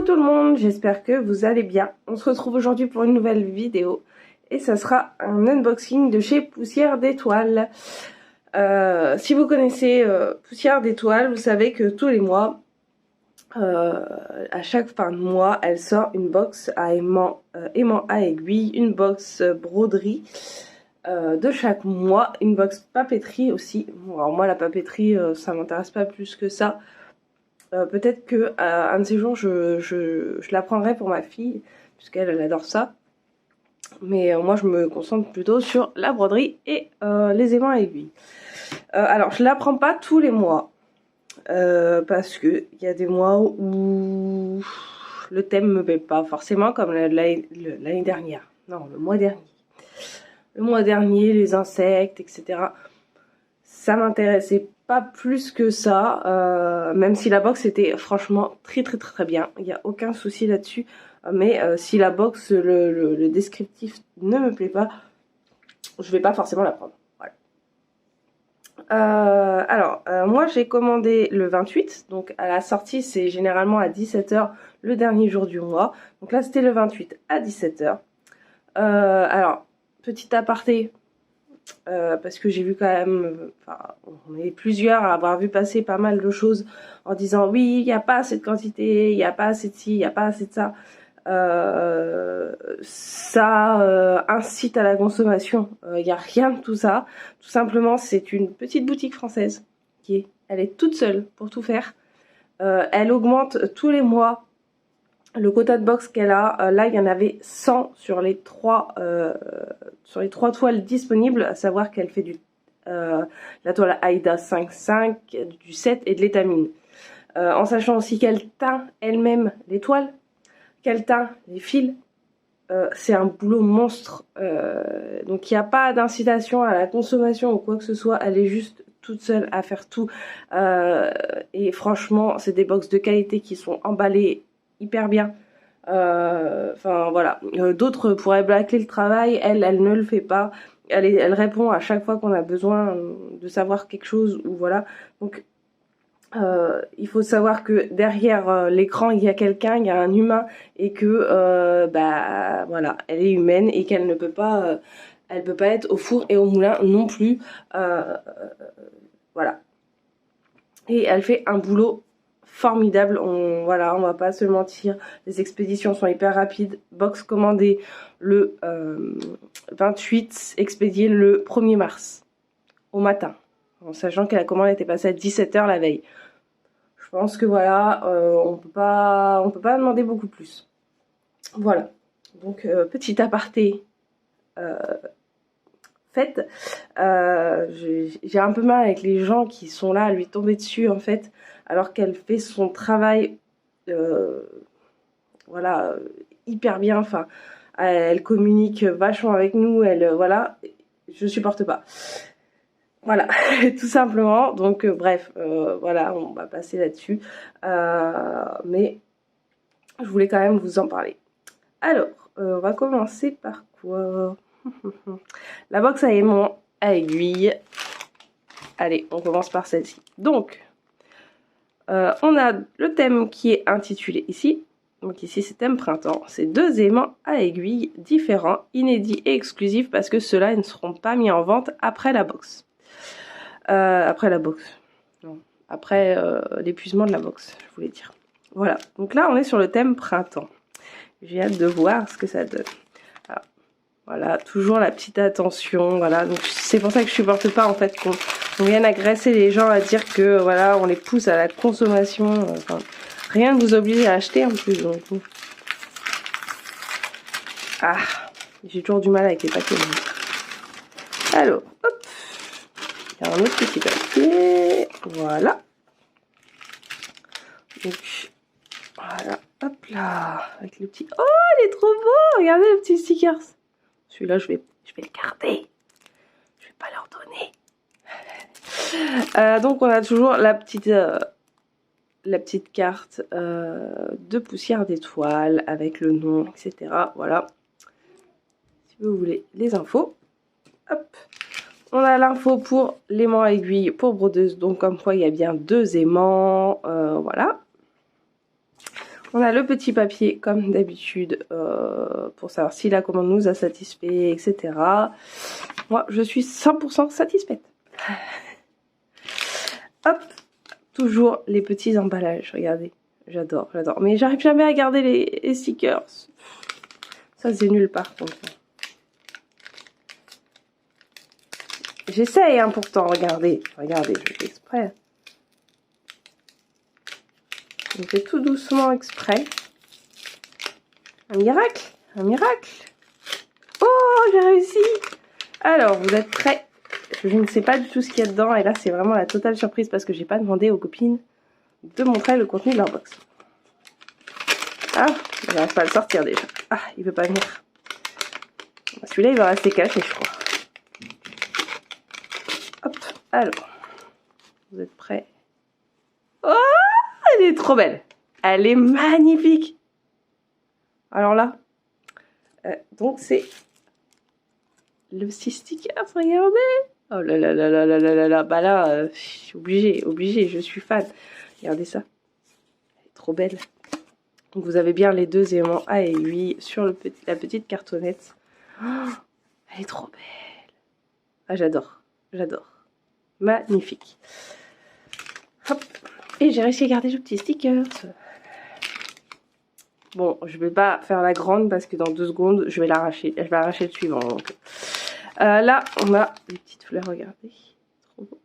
tout le monde, j'espère que vous allez bien. On se retrouve aujourd'hui pour une nouvelle vidéo et ça sera un unboxing de chez Poussière d'Étoiles. Si vous connaissez Poussière d'Étoiles, vous savez que tous les mois, à chaque fin de mois, elle sort une box à aimant à aiguille, une box broderie de chaque mois, une box papeterie aussi. Bon, alors moi la papeterie ça m'intéresse pas plus que ça. Peut-être que un de ces jours je la prendrai pour ma fille puisqu'elle adore ça, mais moi je me concentre plutôt sur la broderie et les aimants à aiguille. Alors je la prends pas tous les mois parce que il y a des mois où le thème me plaît pas forcément, comme l'année dernière, non, le mois dernier, les insectes, etc. Ça m'intéressait pas plus que ça, même si la box était franchement très bien, il n'y a aucun souci là-dessus, mais si la box, le descriptif ne me plaît pas, je vais pas forcément la prendre. Voilà. Moi j'ai commandé le 28, donc à la sortie c'est généralement à 17 h le dernier jour du mois, donc là c'était le 28 à 17 h. Alors, petit aparté, parce que j'ai vu quand même, on est plusieurs à avoir vu passer pas mal de choses en disant oui, il n'y a pas assez de quantité, il n'y a pas assez de ci, il n'y a pas assez de ça. Ça incite à la consommation. Il n'y a rien de tout ça. Tout simplement, c'est une petite boutique française elle est toute seule pour tout faire. Elle augmente tous les mois le quota de box qu'elle a. Là il y en avait 100 sur les trois toiles disponibles, à savoir qu'elle fait la toile Aïda 5.5, du 7 et de l'étamine, en sachant aussi qu'elle teint elle-même les toiles, qu'elle teint les fils. C'est un boulot monstre, donc il n'y a pas d'incitation à la consommation ou quoi que ce soit, elle est juste toute seule à faire tout, et franchement c'est des box de qualité qui sont emballées hyper bien. Enfin voilà, d'autres pourraient bâcler le travail, elle ne le fait pas, elle répond à chaque fois qu'on a besoin de savoir quelque chose, ou voilà. Donc il faut savoir que derrière l'écran il y a quelqu'un, il y a un humain, et que bah voilà, elle est humaine et qu'elle ne peut pas elle peut pas être au four et au moulin non plus, voilà. Et elle fait un boulot formidable. Voilà, on va pas se mentir, les expéditions sont hyper rapides. Box commandée le 28, expédiée le 1er mars au matin, en sachant que la commande était passée à 17 h la veille. Je pense que voilà, on peut pas demander beaucoup plus. Voilà, donc petit aparté fait. J'ai un peu mal avec les gens qui sont là à lui tomber dessus en fait, alors qu'elle fait son travail voilà, hyper bien. Enfin, elle communique vachement avec nous, voilà, je supporte pas. Voilà, tout simplement. Donc bref, voilà, on va passer là-dessus, mais je voulais quand même vous en parler. Alors, on va commencer par quoi? La box à aimant à aiguille. Allez, on commence par celle-ci. Donc, on a le thème qui est intitulé ici. Donc ici, c'est thème printemps. C'est 2 aimants à aiguille différents, inédits et exclusifs, parce que ceux-là ne seront pas mis en vente après la box. Non, après l'épuisement de la box, je voulais dire. Voilà, donc là, on est sur le thème printemps. J'ai hâte de voir ce que ça donne. Alors, voilà, toujours la petite attention, voilà. Donc c'est pour ça que je supporte pas en fait qu'on vienne agresser les gens à dire que voilà, on les pousse à la consommation. Enfin, rien ne vous oblige à acheter en plus. Donc. Ah, j'ai toujours du mal avec les papiers. Alors, hop, il y a un autre petit papier, voilà. Donc, voilà, hop là, avec le petit. Oh, il est trop beau! Regardez le petit stickers. Celui-là, je vais le garder. Je vais pas leur donner. Donc on a toujours la petite carte de Poussière d'Étoiles avec le nom, etc. Voilà. Si vous voulez les infos. Hop. On a l'info pour l'aimant à aiguille pour brodeuse. Donc comme quoi il y a bien 2 aimants. Voilà. On a le petit papier comme d'habitude pour savoir si la commande nous a satisfait, etc. Moi, je suis 100% satisfaite. Hop, toujours les petits emballages, regardez. J'adore, j'adore. Mais j'arrive jamais à garder les stickers. Ça, c'est nul par contre. J'essaye hein, pourtant, regardez. Regardez, je fais exprès. Je fais tout doucement exprès. Un miracle, un miracle. Oh, j'ai réussi. Alors, vous êtes prêts? Je ne sais pas du tout ce qu'il y a dedans. Et là, c'est vraiment la totale surprise parce que j'ai pas demandé aux copines de montrer le contenu de leur box. Ah, j'arrive pas à le sortir déjà. Ah, il veut pas venir. Celui-là, il va rester caché, je crois. Hop, alors. Vous êtes prêts? Oh, elle est trop belle. Elle est magnifique. Alors là, donc c'est le petit sticker, regardez. Oh là là là là là là là là. Bah là, je suis obligée, je suis fan. Regardez ça. Elle est trop belle. Donc vous avez bien les deux aimants à aiguille sur la petite cartonnette. Oh, elle est trop belle. Ah, j'adore, j'adore. Magnifique. Hop. Et j'ai réussi à garder le petit sticker. Bon, je vais pas faire la grande parce que dans 2 secondes, je vais l'arracher. Je vais arracher le suivant. Donc. Là, on a des petites fleurs, regardez. Trop beau.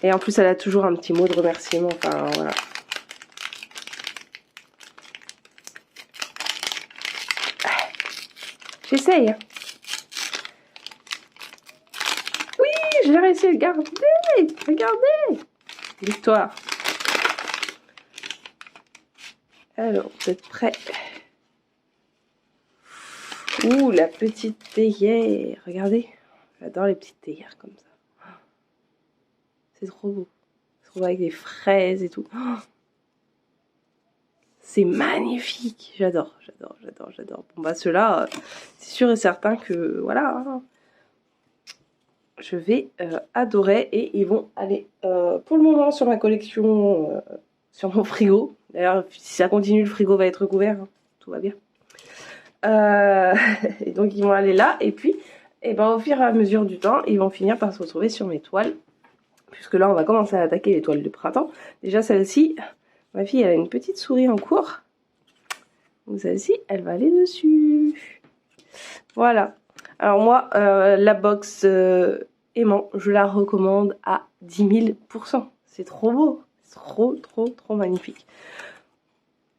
Et en plus, elle a toujours un petit mot de remerciement. Enfin, voilà. J'essaye. Oui, j'ai réussi à le garder. Regardez. Victoire. Alors, vous êtes prêts? Ouh, la petite théière. Regardez. J'adore les petites théières comme ça. C'est trop beau. C'est trop beau avec des fraises et tout. Oh, c'est magnifique. J'adore, j'adore, j'adore, j'adore. Bon, bah, ceux-là, c'est sûr et certain que, voilà, je vais adorer. Et ils vont aller, pour le moment, sur ma collection, sur mon frigo. D'ailleurs, si ça continue, le frigo va être couvert. Hein. Tout va bien. Et donc, ils vont aller là. Et puis, et ben, au fur et à mesure du temps, ils vont finir par se retrouver sur mes toiles. Puisque là, on va commencer à attaquer les toiles de printemps. Déjà, celle-ci, ma fille, elle a une petite souris en cours. Donc, celle-ci, elle va aller dessus. Voilà. Alors, moi, la box aimant, je la recommande à 10 000%. C'est trop beau. C'est trop, trop, trop magnifique.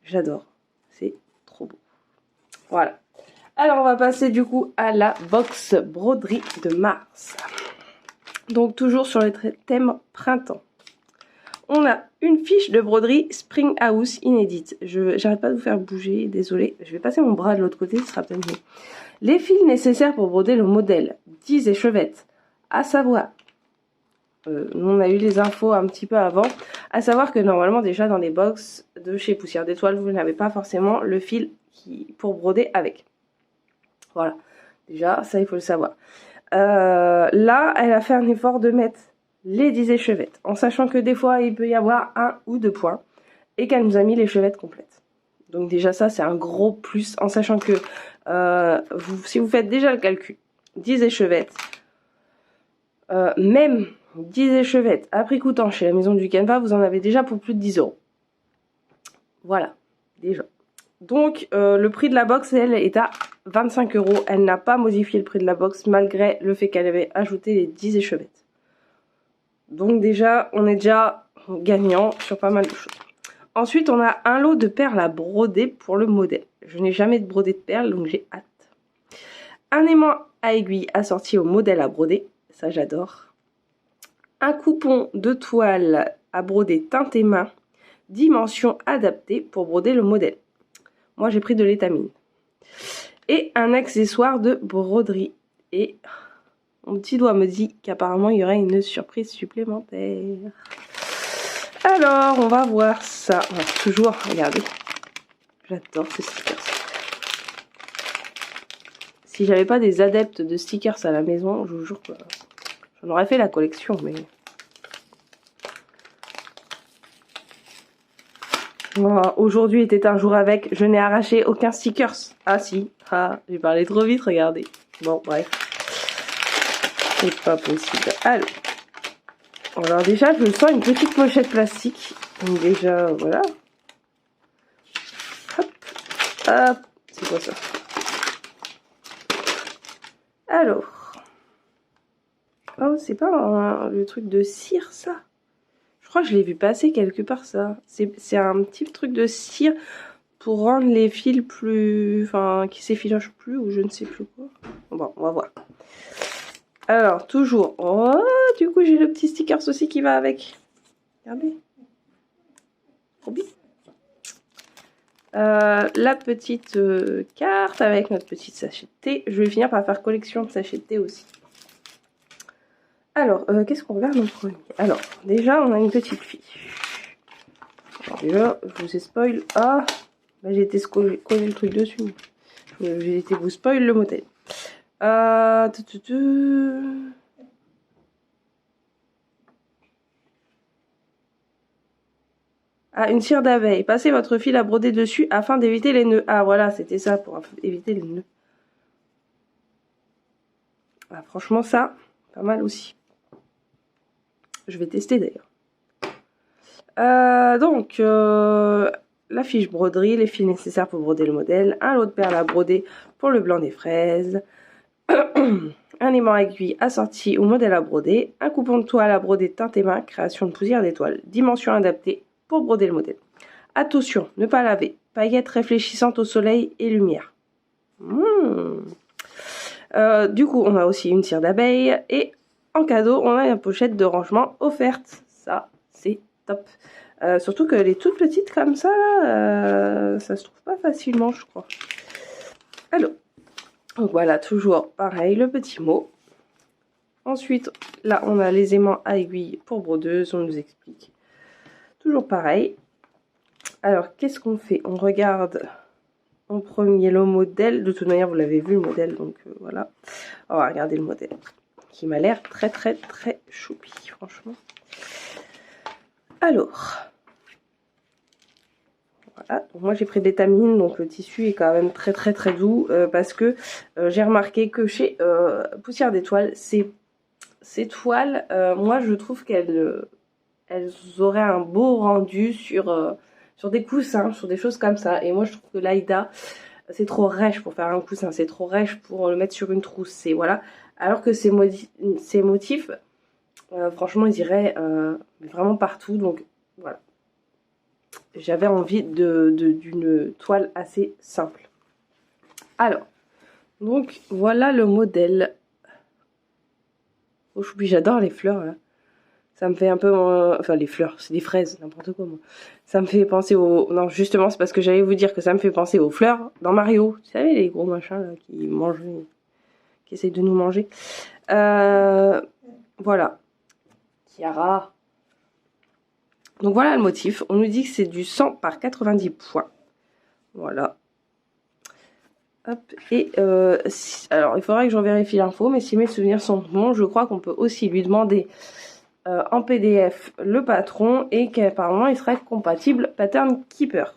J'adore. C'est trop beau. Voilà. Alors, on va passer du coup à la box broderie de mars. Donc, toujours sur le thème printemps. On a une fiche de broderie Spring House inédite. J'arrête pas de vous faire bouger, désolé. Je vais passer mon bras de l'autre côté, ce sera peut-être mieux. Les fils nécessaires pour broder le modèle. 10 échevettes. À savoir, nous on a eu les infos un petit peu avant. À savoir que normalement déjà dans les box de chez Poussière d'Étoile, vous n'avez pas forcément le fil pour broder avec. Voilà. Déjà, ça il faut le savoir. Là, elle a fait un effort de mettre les 10 échevettes, en sachant que des fois, il peut y avoir 1 ou 2 points, et qu'elle nous a mis l'échevette complète. Donc déjà ça, c'est un gros plus, en sachant que si vous faites déjà le calcul, 10 échevettes, même 10 échevettes à prix coûtant chez la maison du Canva, vous en avez déjà pour plus de 10 €. Voilà, déjà. Donc, le prix de la box, elle, est à 25 €. Elle n'a pas modifié le prix de la box, malgré le fait qu'elle avait ajouté les 10 échevettes. Donc déjà, on est déjà gagnant sur pas mal de choses. Ensuite, on a un lot de perles à broder pour le modèle. Je n'ai jamais brodé de perles, donc j'ai hâte. Un aimant à aiguille assorti au modèle à broder. Ça, j'adore. Un coupon de toile à broder teinte et main. Dimension adaptée pour broder le modèle. Moi, j'ai pris de l'étamine. Et un accessoire de broderie. Et mon petit doigt me dit qu'apparemment, il y aurait une surprise supplémentaire. Alors, on va voir ça. On va toujours regarder. J'adore ces stickers. Si j'avais pas des adeptes de stickers à la maison, je vous jure que j'en aurais fait la collection, mais... Aujourd'hui était un jour avec, je n'ai arraché aucun stickers. Ah si, ah, j'ai parlé trop vite, regardez. Bon, bref. C'est pas possible. Alors déjà, je sens une petite pochette plastique. Donc déjà, voilà. Hop, hop. C'est quoi ça? Alors. Oh, c'est pas le truc de cire, ça? Je crois que je l'ai vu passer quelque part, ça. C'est un petit truc de cire pour rendre les fils plus... Enfin, qui s'effilochent plus ou je ne sais plus quoi. Bon, on va voir. Alors, toujours... Oh, du coup, j'ai le petit stickers aussi qui va avec. Regardez. Trop bien. La petite carte avec notre petite sachet de thé. Je vais finir par faire collection de sachets de thé aussi. Alors, qu'est-ce qu'on regarde en premier? Alors, déjà, on a une petite fiche. Alors, déjà, je vous ai spoil. Ah, bah, j'ai été coller le truc dessus. J'ai été vous spoil le modèle. Ah, une cire d'abeille. Passez votre fil à broder dessus afin d'éviter les nœuds. Ah, voilà, c'était ça pour éviter les nœuds. Ah, franchement, ça, pas mal aussi. Je vais tester d'ailleurs. Donc, la fiche broderie, les fils nécessaires pour broder le modèle, un lot de perles à broder pour le blanc des fraises, un aimant aiguille assorti au modèle à broder, un coupon de toile à broder teinte et main, création de poussière d'étoiles, dimension adaptée pour broder le modèle. Attention, ne pas laver, paillettes réfléchissantes au soleil et lumière. Du coup, on a aussi une cire d'abeille et en cadeau, on a une pochette de rangement offerte. Ça, c'est top. Surtout que les toutes petites comme ça, là, ça se trouve pas facilement, je crois. Alors, donc voilà, toujours pareil, le petit mot. Ensuite, là, on a les aimants à aiguille pour brodeuse, on nous explique. Toujours pareil. Alors, qu'est-ce qu'on fait? On regarde en premier le modèle. De toute manière, vous l'avez vu, le modèle, donc voilà. On va regarder le modèle, qui m'a l'air très, très, très choupi, franchement. Alors, voilà. Donc, moi, j'ai pris des tamines, donc le tissu est quand même très, très, très doux, parce que j'ai remarqué que chez Poussière d'étoiles, ces toiles, moi, je trouve qu'elles auraient un beau rendu sur des coussins, sur des choses comme ça. Et moi, je trouve que l'Aïda, c'est trop rêche pour faire un coussin, c'est trop rêche pour le mettre sur une trousse, c'est voilà. Alors que ces motifs, franchement, ils iraient vraiment partout, donc voilà. J'avais envie d'une toile assez simple. Alors, donc voilà le modèle. Oh choupi, j'adore les fleurs là. Ça me fait un peu... Enfin, les fleurs, c'est des fraises, n'importe quoi, moi. Ça me fait penser aux... Non, justement, c'est parce que j'allais vous dire que ça me fait penser aux fleurs dans Mario. Vous savez, les gros machins, là, qui mangent... Qui essayent de nous manger. Voilà. Tiara. Donc, voilà le motif. On nous dit que c'est du 100 par 90 points. Voilà. Hop. Et, alors, il faudrait que j'en vérifie l'info, mais si mes souvenirs sont bons, je crois qu'on peut aussi lui demander... en PDF le patron et qu'apparemment il serait compatible Pattern Keeper.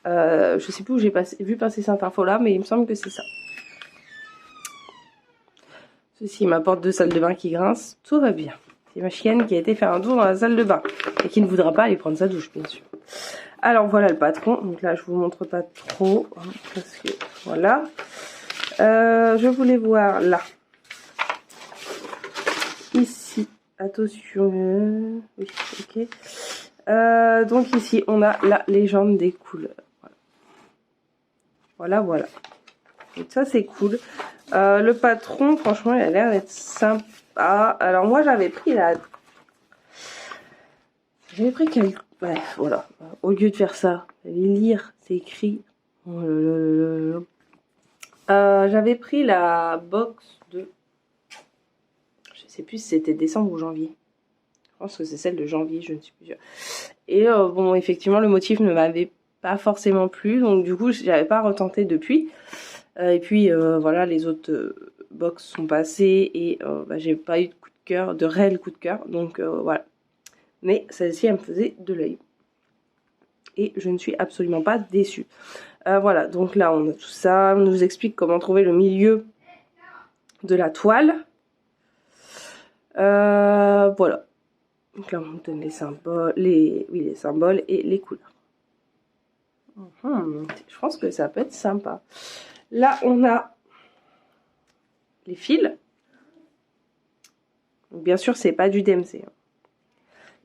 Je sais plus où j'ai vu passer cette info là, mais il me semble que c'est ça. Ceci m'apporte 2 salles de bain qui grincent, tout va bien. C'est ma chienne qui a été faire un tour dans la salle de bain et qui ne voudra pas aller prendre sa douche, bien sûr. Alors voilà le patron, donc là je vous montre pas trop hein, parce que voilà. Je voulais voir là. Ici. Attention, oui, ok. Donc ici, on a la légende des couleurs. Voilà, voilà. Donc ça, c'est cool. Le patron, franchement, il a l'air d'être sympa. Alors moi, j'avais pris la... J'avais pris quel... Bref, voilà. Au lieu de faire ça, lire, c'est écrit. Oh j'avais pris la box de... Je sais plus si c'était décembre ou janvier. Je pense que c'est celle de janvier, je ne suis plus sûre. Et bon, effectivement, le motif ne m'avait pas forcément plu, donc du coup, j'avais pas retenté depuis. Et puis, voilà, les autres box sont passées et bah, j'ai pas eu de coup de cœur, de réel coup de cœur, donc voilà. Mais celle-ci, elle me faisait de l'œil. et je ne suis absolument pas déçue. Voilà, donc là on a tout ça, on nous explique comment trouver le milieu de la toile. Voilà. Donc là on nous donne les symboles, les symboles et les couleurs. Je pense que ça peut être sympa. Là on a les fils. Donc, bien sûr c'est pas du DMC.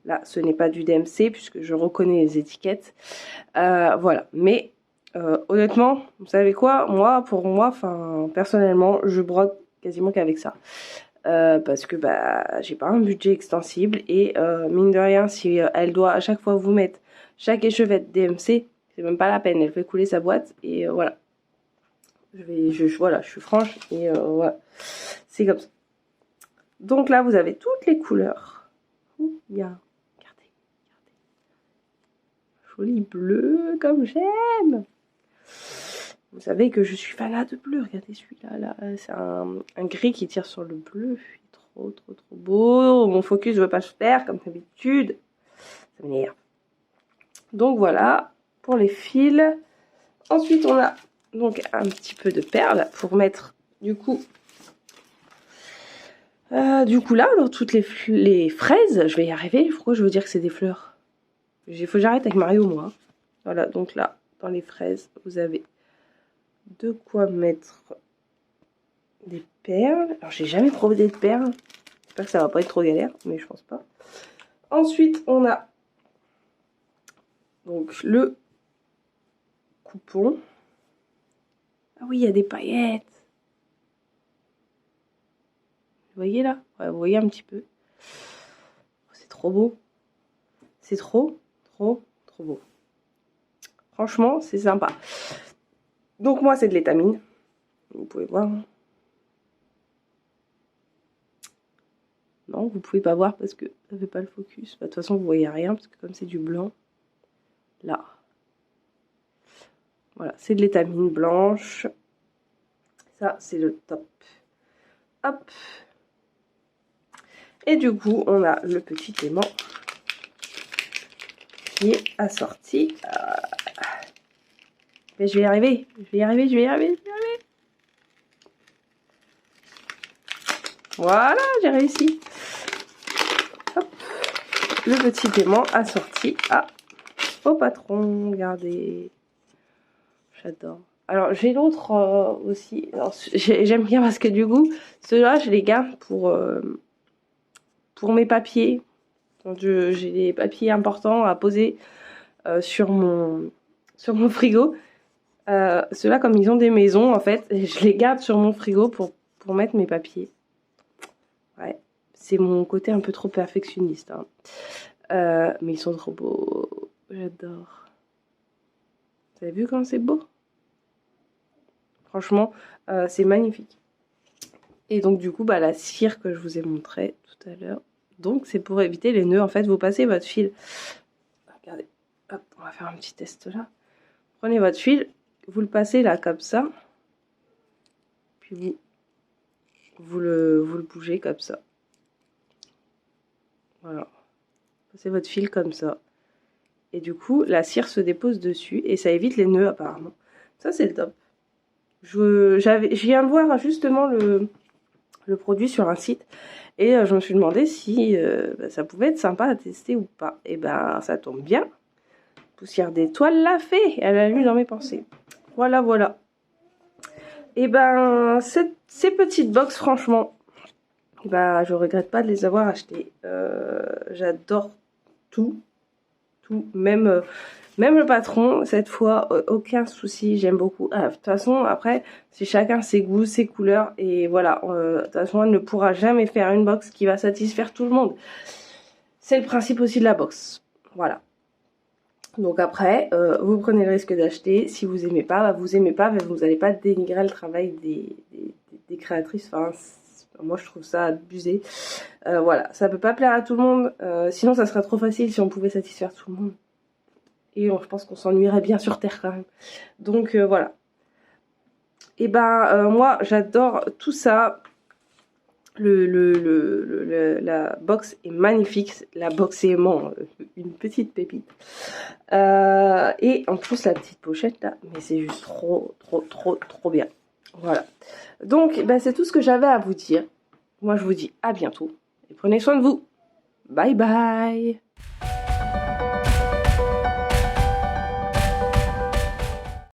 Là ce n'est pas du DMC puisque je reconnais les étiquettes. Voilà, mais honnêtement, vous savez quoi, pour moi, personnellement, je brode quasiment qu'avec ça. Parce que j'ai pas un budget extensible et mine de rien, si elle doit à chaque fois vous mettre chaque échevette DMC, c'est même pas la peine, elle fait couler sa boîte et voilà. Voilà, je suis franche et voilà, c'est comme ça. Donc là, vous avez toutes les couleurs. Il y a, regardez, joli bleu comme j'aime. Vous savez que je suis fanat de bleu. Regardez celui-là, là. C'est un gris qui tire sur le bleu. Trop beau. Mon focus ne veut pas se faire comme d'habitude. Ça m'énerve. Donc voilà pour les fils. Ensuite, on a donc un petit peu de perles pour mettre du coup là dans toutes les fraises. Je vais y arriver. Pourquoi je veux dire que c'est des fleurs? Il faut que j'arrête avec Mario, moi. Voilà, donc là, dans les fraises, vous avez de quoi mettre des perles. Alors j'ai jamais trouvé de perles. J'espère que ça va pas être trop galère, mais je pense pas. Ensuite on a donc le coupon. Ah oui, il y a des paillettes. Vous voyez là? Ouais, vous voyez un petit peu. C'est trop beau. C'est trop beau. Franchement, c'est sympa. Donc moi c'est de l'étamine. Vous pouvez voir. Non, vous pouvez pas voir parce que ça fait pas le focus. De toute façon, vous voyez rien parce que comme c'est du blanc, là. Voilà, c'est de l'étamine blanche. Ça, c'est le top. Hop. Et du coup, on a le petit aimant qui est assorti. Mais je vais y arriver. Voilà, j'ai réussi. Hop. Le petit aimant assorti au patron. Regardez. J'adore. Alors, j'ai l'autre aussi. J'aime bien parce que du coup, ceux-là, je les garde pour mes papiers. J'ai des papiers importants à poser sur mon frigo. Ceux-là, comme ils ont des maisons, en fait, je les garde sur mon frigo pour mettre mes papiers. Ouais, c'est mon côté un peu trop perfectionniste. Hein. Mais ils sont trop beaux. J'adore. Vous avez vu comme c'est beau? Franchement, c'est magnifique. Et donc, du coup, la cire que je vous ai montré tout à l'heure. Donc, c'est pour éviter les nœuds. En fait, vous passez votre fil. Regardez. Hop, on va faire un petit test là. Prenez votre fil. Vous le passez là comme ça. Puis vous le bougez comme ça. Voilà. Passez votre fil comme ça. Et du coup, la cire se dépose dessus. Et ça évite les nœuds apparemment. Ça, c'est le top. Je viens de voir justement le produit sur un site. Et je me suis demandé si ça pouvait être sympa à tester ou pas. Et ben, ça tombe bien. Poussière d'étoile l'a fait. Elle a lu dans mes pensées. Voilà. Et ben, ces petites box, franchement, je regrette pas de les avoir achetées. J'adore tout, même le patron. Cette fois, aucun souci, j'aime beaucoup. De toute façon, après, c'est chacun ses goûts, ses couleurs, et voilà. De toute façon, elle ne pourra jamais faire une box qui va satisfaire tout le monde. C'est le principe aussi de la box. Voilà. Donc après, vous prenez le risque d'acheter. Si vous aimez pas, vous aimez pas, mais vous n'allez pas dénigrer le travail des créatrices. Enfin, moi, je trouve ça abusé. Voilà, ça peut pas plaire à tout le monde. Sinon, ça serait trop facile si on pouvait satisfaire tout le monde. Et je pense qu'on s'ennuierait bien sur Terre quand même. Donc voilà. Et moi, j'adore tout ça. La box est magnifique. La box aimant une petite pépite. Et en plus la petite pochette là, mais c'est juste trop bien. Voilà. Donc bah, c'est tout ce que j'avais à vous dire. Moi je vous dis à bientôt et prenez soin de vous. Bye bye.